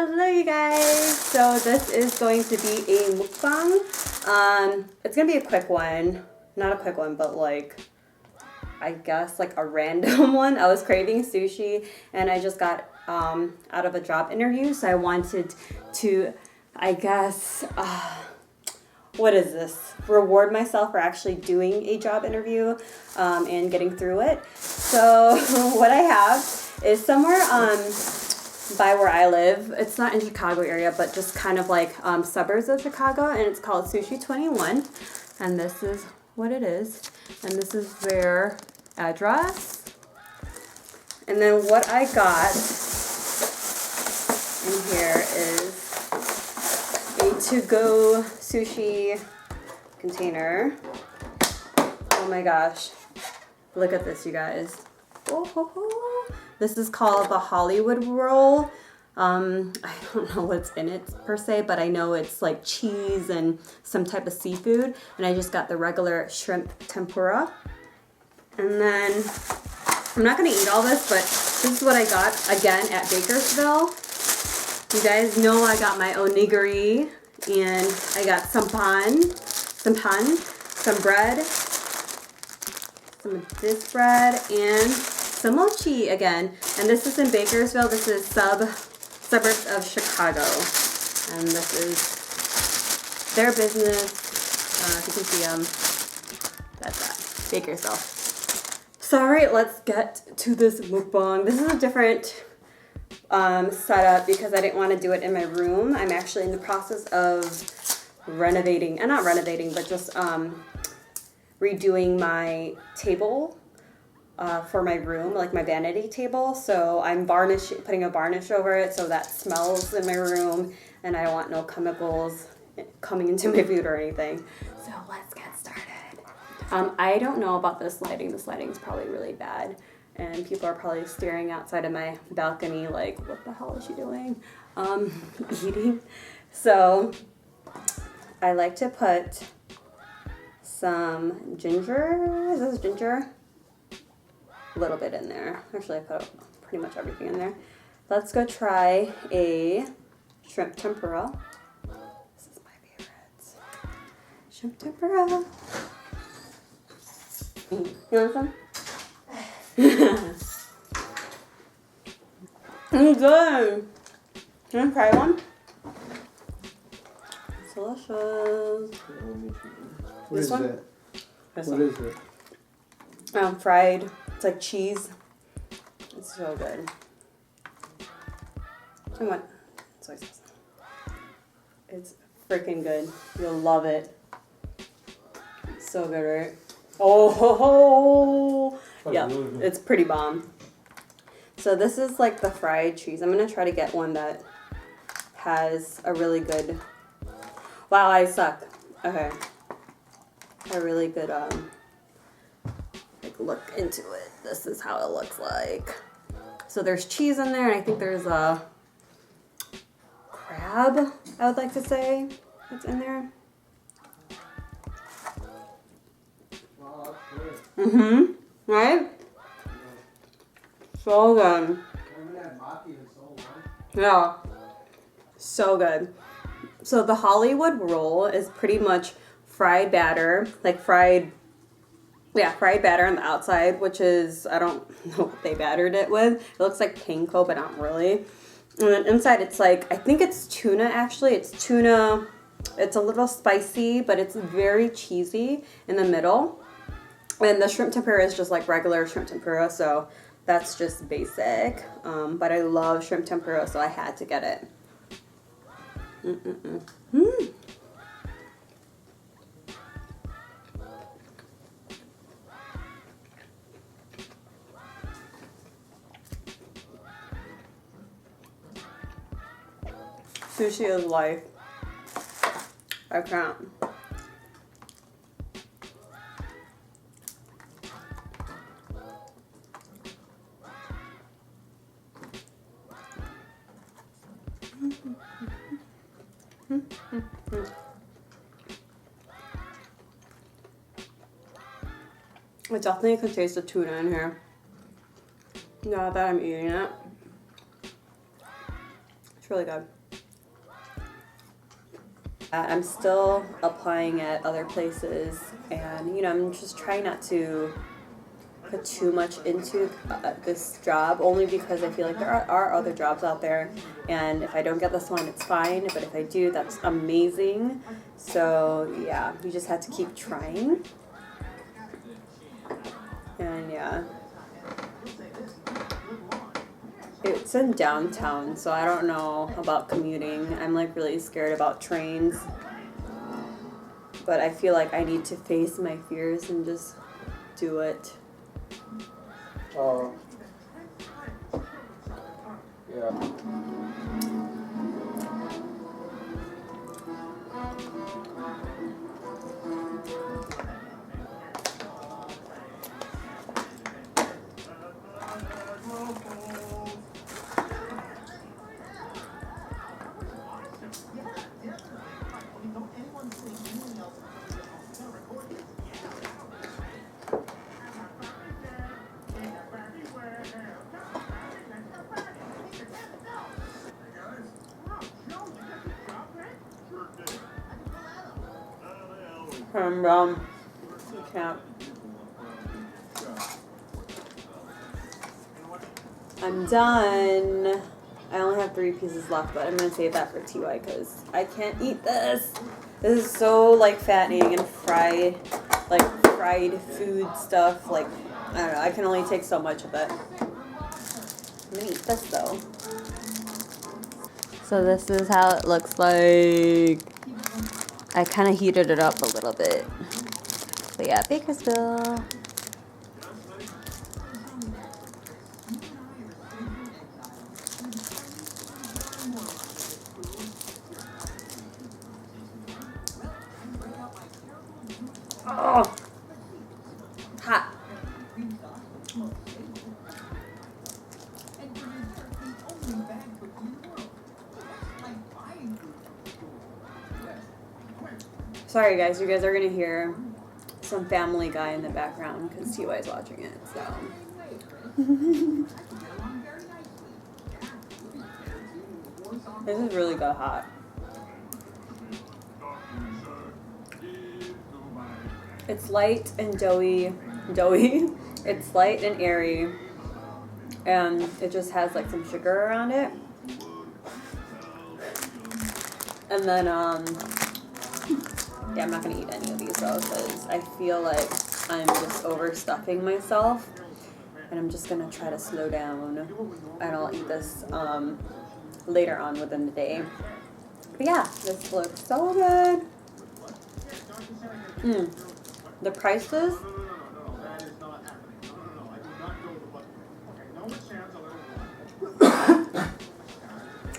Hello you guys! So this is going to be a mukbang. It's going to be a quick one. Not a quick one, but like, I guess like a random one. I was craving sushi and I just got out of a job interview. So I wanted to, I guess, what is this? Reward myself for actually doing a job interview and getting through it. So what I have is somewhere by where I live. It's not in Chicago area, but just kind of like suburbs of Chicago, and it's called Sushi 21. And this is what it is. And this is their address. And then what I got in here is a to-go sushi container. Oh my gosh. Look at this, you guys. Oh, ho, ho. This is called the Hollywood roll. I don't know what's in it per se, but I know it's like cheese and some type of seafood. And I just got the regular shrimp tempura. And then, I'm not gonna eat all this, but this is what I got again at Bakersville. You guys know I got my onigiri, and I got some bread, some of this bread, and some mochi again. And this is in Bakersville. This is suburbs of Chicago. And this is their business. If you can see them, that's that, Bakersville. So alright, let's get to this mukbang. This is a different setup because I didn't want to do it in my room. I'm actually in the process of renovating, and not renovating, but just redoing my table for my room, like my vanity table. So I'm putting a varnish over it so that smells in my room, and I don't want no chemicals coming into my food or anything. So let's get started. I don't know about this lighting. This lighting is probably really bad, and people are probably staring outside of my balcony like, what the hell is she doing? Eating. So I like to put some ginger. Is this ginger? A little bit in there. Actually, I put pretty much everything in there. Let's go try a shrimp tempura. This is my favorites. Shrimp tempura. You want some? It's good. Can I try one? It's delicious. What is that? What is it? Fried. It's like cheese. It's so good. And what? Soy sauce. It's freaking good. You'll love it. It's so good, right? Oh, ho, ho. Yeah, really, it's pretty bomb. So this is like the fried cheese. I'm gonna try to get one that has a really good. Wow, I suck. Okay. A really good look into it. This is how it looks like. So there's cheese in there, and I think there's a crab, I would like to say, that's in there. Mm-hmm. Right? So good. Yeah. So good. So the Hollywood roll is pretty much fried batter, like fried batter on the outside, which is, I don't know what they battered it with. It looks like panko, but not really. And then inside it's like, I think it's tuna actually. It's tuna. It's a little spicy, but it's very cheesy in the middle. And the shrimp tempura is just like regular shrimp tempura, so that's just basic. But I love shrimp tempura, so I had to get it. Sushi is life. I can't. I definitely can taste the tuna in here. Now that I'm eating it. It's really good. I'm still applying at other places, and you know, I'm just trying not to put too much into this job, only because I feel like there are other jobs out there, and if I don't get this one, it's fine, but if I do, that's amazing. So yeah, you just have to keep trying. And yeah, it's in downtown, so I don't know about commuting. I'm like really scared about trains, but I feel like I need to face my fears and just do it. Yeah. You can't. I'm done. I only have 3 pieces left, but I'm gonna save that for TY because I can't eat this. This is so like fattening and fried food stuff. Like, I don't know. I can only take so much of it. I'm gonna eat this though. So this is how it looks like. I kind of heated it up a little bit. But yeah, Bakersville. Oh, hot. Sorry guys, you guys are gonna hear some Family Guy in the background because TY is watching it, so. This is really good hot. It's light and doughy. It's light and airy, and it just has like some sugar around it. And then yeah, I'm not gonna eat any of these though because I feel like I'm just overstuffing myself, and I'm just gonna try to slow down, and I'll eat this later on within the day. But yeah, this looks so good. The prices.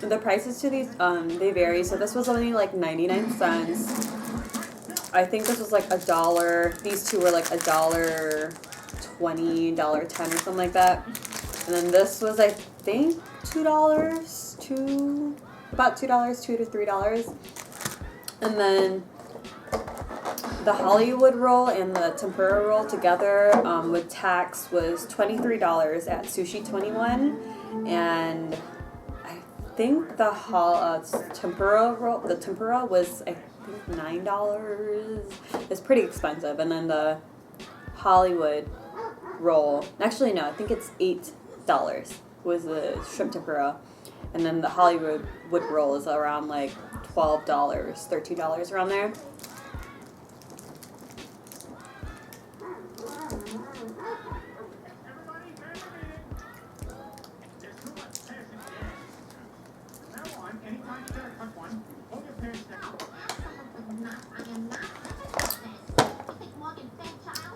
The prices to these, they vary. So this was only like 99 cents. I think this was like $1. These two were like $1.20, $1.10 or something like that. And then this was, I think, $2, about $2, $2 to $3. And then the Hollywood roll and the tempura roll together with tax was $23 at Sushi 21, and I think the tempura was I think $9. It's pretty expensive, and then the Hollywood roll, actually no, I think it's $8 was the shrimp tempura, and then the Hollywood roll is around like $12, $13 around there.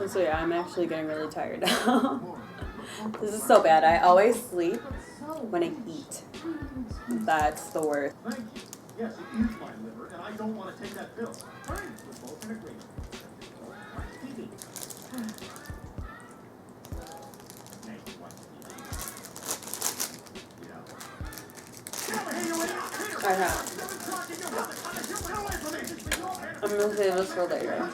And so yeah, I'm actually getting really tired now. This is so bad. I always sleep when I eat. That's the worst. Thank you. Yes, it is my liver, and I don't want to take that pill. Fine, we're both in agreement. Watch TV. Make you watch TV. I have. I'm gonna save this for later.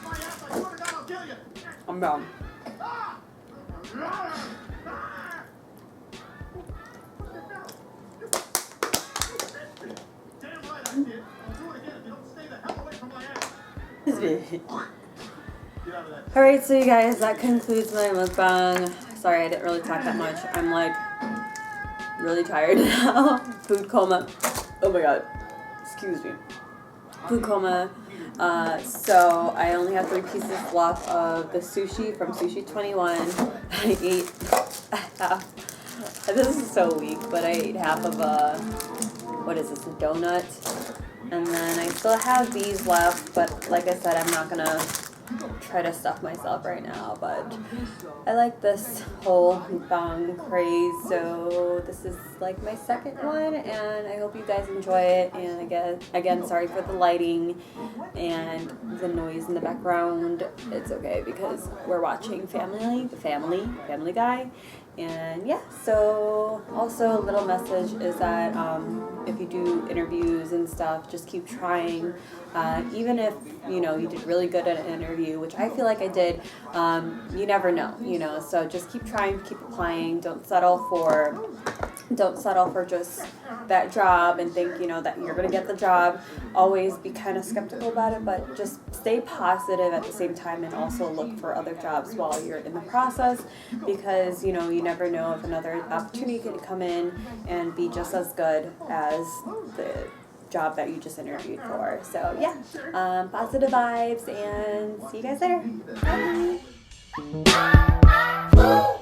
I'm done. Alright, so you guys, that concludes my mukbang. Sorry, I didn't really talk that much. I'm like really tired now. Food coma. Oh my god. Excuse me. Food coma. So I only have 3 pieces left of the sushi from Sushi 21. I ate half. This is so weak, but I ate half of what is this, a donut? And then I still have these left, but like I said, I'm not gonna try to stuff myself right now, but I like this whole mukbang craze, so this is like my second one, and I hope you guys enjoy it. And again, sorry for the lighting and the noise in the background. It's okay because we're watching Family Guy. And yeah, so also a little message is that if you do interviews and stuff, just keep trying. Even if, you know, you did really good at an interview, which I feel like I did, you never know, you know, so just keep trying, keep applying. Don't settle for just that job and think, you know, that you're going to get the job. Always be kind of skeptical about it, but just stay positive at the same time, and also look for other jobs while you're in the process, because, you know, you never know if another opportunity can come in and be just as good as the job that you just interviewed for. So yeah, positive vibes, and see you guys later. Bye.